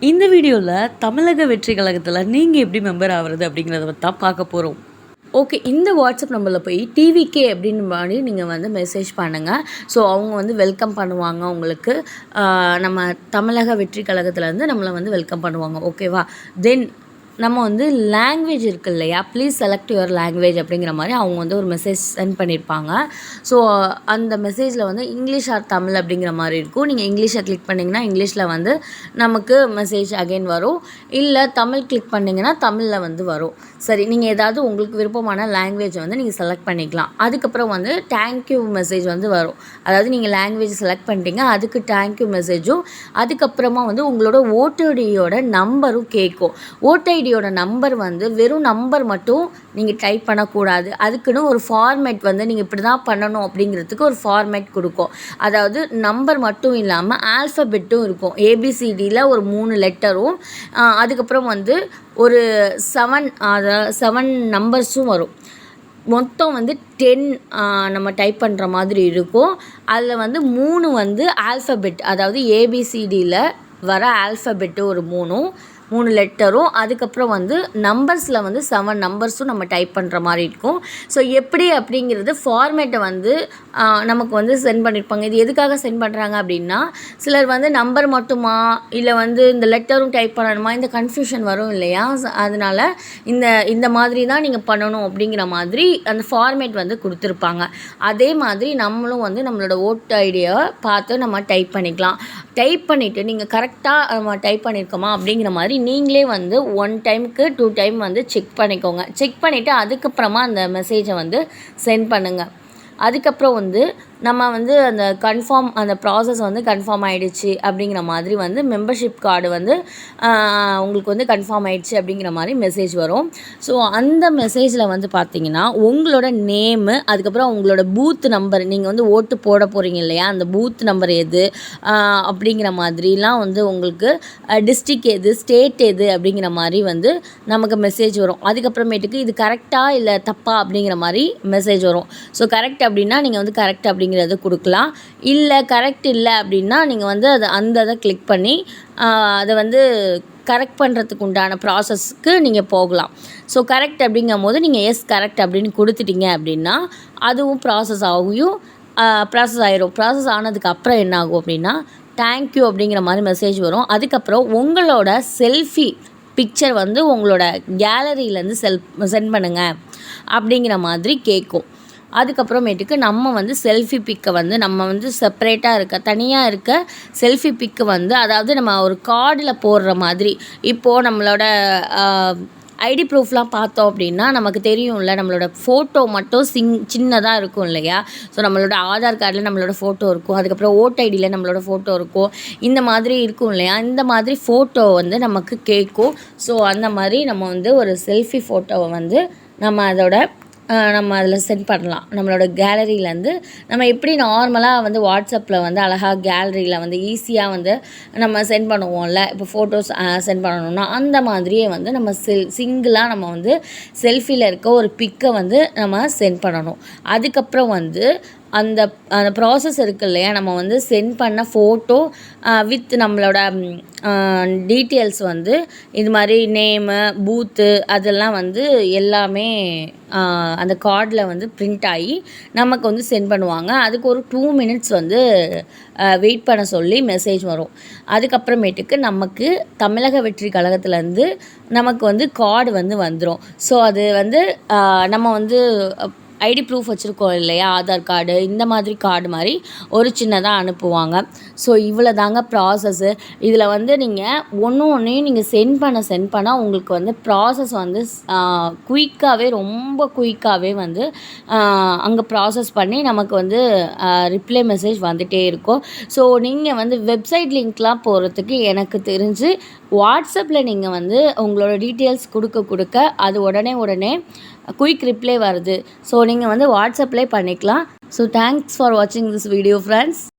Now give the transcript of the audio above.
இந்த வீடியோவில் தமிழக வெற்றி கழகத்தில் நீங்கள் எப்படி மெம்பர் ஆகிறது அப்படிங்கிறத பற்றி தான் பார்க்க போகிறோம். ஓகே, இந்த வாட்ஸ்அப் நம்பரில் போய் டிவிகே அப்படின்னு மாதிரி நீங்கள் வந்து மெசேஜ் பண்ணுங்கள். ஸோ அவங்க வந்து வெல்கம் பண்ணுவாங்க உங்களுக்கு. நம்ம தமிழக வெற்றி கழகத்துலேருந்து நம்மளை வந்து வெல்கம் பண்ணுவாங்க. ஓகேவா? தென் நம்ம வந்து லாங்குவேஜ் இருக்குது இல்லையா, ப்ளீஸ் செலக்ட் யுவர் லாங்குவேஜ் அப்படிங்கிற மாதிரி அவங்க வந்து ஒரு மெசேஜ் சென்ட் பண்ணியிருப்பாங்க. ஸோ அந்த மெசேஜில் வந்து இங்கிலீஷ் ஆர் தமிழ் அப்படிங்கிற மாதிரி இருக்கும். நீங்கள் இங்கிலீஷை கிளிக் பண்ணிங்கன்னா இங்கிலீஷில் வந்து நமக்கு மெசேஜ் அகைன் வரும். இல்லை தமிழ் கிளிக் பண்ணிங்கன்னா தமிழில் வந்து வரும். சரி, நீங்கள் ஏதாவது உங்களுக்கு விருப்பமான லாங்குவேஜை வந்து நீங்கள் செலக்ட் பண்ணிக்கலாம். அதுக்கப்புறம் வந்து தேங்க்யூ மெசேஜ் வந்து வரும். அதாவது நீங்கள் லாங்குவேஜ் செலக்ட் பண்ணிட்டீங்க, அதுக்கு தேங்க்யூ மெசேஜும், அதுக்கப்புறமா வந்து உங்களோட ஓடிடியோட நம்பரும் கேட்கும். ஓடிடியோட நம்பர் வந்து வெறும் நம்பர் மட்டும் நீங்கள் டைப் பண்ணக்கூடாது. அதுக்குன்னு ஒரு ஃபார்மேட் வந்து நீங்கள் இப்படி தான் பண்ணணும் அப்படிங்கிறதுக்கு ஒரு ஃபார்மேட் கொடுக்கும். அதாவது நம்பர் மட்டும் இல்லாமல் ஆல்ஃபபெட்டும் இருக்கும். ஏபிசிடியில் ஒரு 3 லெட்டரும், அதுக்கப்புறம் வந்து ஒரு 7 நம்பர்ஸும் வரும். மொத்தம் வந்து 10 நம்ம டைப் பண்ணுற மாதிரி இருக்கும். அதில் வந்து 3 வந்து ஆல்ஃபபெட், அதாவது ஏபிசிடியில் வர ஆல்ஃபபெட்டு ஒரு 3 லெட்டரும், அதுக்கப்புறம் வந்து நம்பர்ஸில் வந்து 7 நம்பர்ஸும் நம்ம டைப் பண்ணுற மாதிரி இருக்கும். ஸோ எப்படி அப்படிங்கிறது ஃபார்மேட்டை வந்து நமக்கு வந்து சென்ட் பண்ணியிருப்பாங்க. இது எதுக்காக சென்ட் பண்ணுறாங்க அப்படின்னா, சிலர் வந்து நம்பர் மட்டுமா இல்லை வந்து இந்த லெட்டரும் டைப் பண்ணணுமா, இந்த கன்ஃபியூஷன் வரும் இல்லையா. அதனால் இந்த மாதிரி தான் நீங்கள் பண்ணணும் அப்படிங்கிற மாதிரி அந்த ஃபார்மேட் வந்து கொடுத்துருப்பாங்க. அதே மாதிரி நம்மளும் வந்து நம்மளோட ஓட்டு ஐடியை பார்த்து நம்ம டைப் பண்ணிக்கலாம். டைப் பண்ணிவிட்டு நீங்கள் கரெக்டாக நம்ம டைப் பண்ணியிருக்கோமா அப்படிங்கிற மாதிரி நீங்களே வந்து 1 டைமுக்கு 2 டைம் வந்து செக் பண்ணிக்கோங்க. செக் பண்ணிவிட்டு அதுக்கப்புறமா அந்த மெசேஜை வந்து சென்ட் பண்ணுங்கள். அதுக்கப்புறம் வந்து நம்ம வந்து அந்த ப்ராசஸ் வந்து கன்ஃபார்ம் ஆகிடுச்சு அப்படிங்கிற மாதிரி வந்து மெம்பர்ஷிப் கார்டு வந்து உங்களுக்கு வந்து கன்ஃபார்ம் ஆகிடுச்சு அப்படிங்கிற மாதிரி மெசேஜ் வரும். ஸோ அந்த மெசேஜில் வந்து பார்த்திங்கன்னா உங்களோட நேமு, அதுக்கப்புறம் உங்களோட பூத் நம்பர், நீங்கள் வந்து ஓட்டு போட போகிறீங்க இல்லையா, அந்த பூத் நம்பர் எது அப்படிங்கிற மாதிரிலாம் வந்து உங்களுக்கு டிஸ்ட்ரிக் எது, ஸ்டேட் எது அப்படிங்கிற மாதிரி வந்து நமக்கு மெசேஜ் வரும். அதுக்கப்புறமேட்டுக்கு இது கரெக்டாக இல்லை தப்பா அப்படிங்கிற மாதிரி மெசேஜ் வரும். ஸோ கரெக்ட் அப்படின்னா நீங்கள் வந்து கரெக்ட் அப்படிங்கிறத கொடுக்கலாம். இல்லை கரெக்ட் இல்லை அப்படின்னா நீங்கள் வந்து அதை கிளிக் பண்ணி அதை வந்து கரெக்ட் பண்ணுறதுக்கு உண்டான ப்ராசஸ்க்கு நீங்கள் போகலாம். ஸோ கரெக்ட் அப்படிங்கும் போது நீங்கள் எஸ் கரெக்ட் அப்படின்னு கொடுத்துட்டீங்க அப்படின்னா அதுவும் ப்ராசஸ் ஆயிரும். ப்ராசஸ் ஆனதுக்கு அப்புறம் என்ன ஆகும் அப்படின்னா தேங்க்யூ அப்படிங்கிற மாதிரி மெசேஜ் வரும். அதுக்கப்புறம் உங்களோட செல்ஃபி பிக்சர் வந்து உங்களோட கேலரியிலேருந்து சென்ட் பண்ணுங்கள் அப்படிங்கிற மாதிரி கேட்கும். அதுக்கப்புறமேட்டுக்கு நம்ம வந்து செல்ஃபி பிக்கை வந்து நம்ம வந்து தனியாக இருக்க செல்ஃபி பிக்கு வந்து, அதாவது நம்ம ஒரு கார்டில் போடுற மாதிரி, இப்போது நம்மளோட ஐடி ப்ரூஃப்லாம் பார்த்தோம் அப்படின்னா நமக்கு தெரியும்ல, நம்மளோட ஃபோட்டோ மட்டும் சின்னதாக இருக்கும் இல்லையா. ஸோ நம்மளோட ஆதார் கார்டில் நம்மளோட ஃபோட்டோ இருக்கும், அதுக்கப்புறம் ஓட் ஐடியில் நம்மளோட ஃபோட்டோ இருக்கும், இந்த மாதிரி இருக்கும் இல்லையா. இந்த மாதிரி ஃபோட்டோ வந்து நமக்கு கேட்கும். ஸோ அந்த மாதிரி நம்ம வந்து ஒரு செல்ஃபி ஃபோட்டோவை வந்து நம்ம அதில் சென்ட் பண்ணலாம். நம்மளோட கேலரியிலேருந்து நம்ம எப்படி நார்மலாக வந்து வாட்ஸ்அப்பில் வந்து அழகாக கேலரியில் வந்து ஈஸியாக வந்து நம்ம சென்ட் பண்ணுவோம்ல, இப்போ ஃபோட்டோஸ் சென்ட் பண்ணணும்னா அந்த மாதிரியே வந்து நம்ம சிங்கிளாக நம்ம வந்து செல்ஃபியில் இருக்க ஒரு பிக்கை வந்து நம்ம சென்ட் பண்ணணும். அதுக்கப்புறம் வந்து அந்த ப்ராசஸ் இருக்குது இல்லையா, நம்ம வந்து சென்ட் பண்ண ஃபோட்டோ வித் நம்மளோட டீட்டெயில்ஸ் வந்து இது மாதிரி நேமு, பூத்து, அதெல்லாம் வந்து எல்லாமே அந்த கார்டில் வந்து பிரிண்ட் ஆகி நமக்கு வந்து சென்ட் பண்ணுவாங்க. அதுக்கு ஒரு 2 மினிட்ஸ் வந்து வெயிட் பண்ண சொல்லி மெசேஜ் வரும். அதுக்கப்புறமேட்டுக்கு நமக்கு தமிழக வெற்றி கழகத்துலேருந்து நமக்கு வந்து கார்டு வந்து வந்துடும். ஸோ அது வந்து நம்ம வந்து ஐடி ப்ரூஃப் வச்சுருக்கோம் இல்லையா, ஆதார் கார்டு, இந்த மாதிரி கார்டு மாதிரி ஒரு சின்னதாக அனுப்புவாங்க. ஸோ இவ்வளோ தாங்க ப்ராசஸ்ஸு. இதில் வந்து நீங்கள் ஒன்றையும் நீங்கள் சென்ட் பண்ண உங்களுக்கு வந்து ப்ராசஸ் வந்து ரொம்ப குயிக்காகவே வந்து அங்கே ப்ராசஸ் பண்ணி நமக்கு வந்து ரிப்ளை மெசேஜ் வந்துகிட்டே இருக்கும். ஸோ நீங்கள் வந்து வெப்சைட் லிங்க்லாம் போகிறதுக்கு எனக்கு தெரிஞ்சு வாட்ஸ்அப்பில் நீங்கள் வந்து உங்களோட டீட்டெயில்ஸ் கொடுக்க அது உடனே குயிக் ரிப்ளை வருது. ஸோ நீங்கள் வந்து வாட்ஸ்அப்லேயே பண்ணிக்கலாம். ஸோ தேங்க்ஸ் ஃபார் வாட்சிங் திஸ் வீடியோ ஃப்ரெண்ட்ஸ்.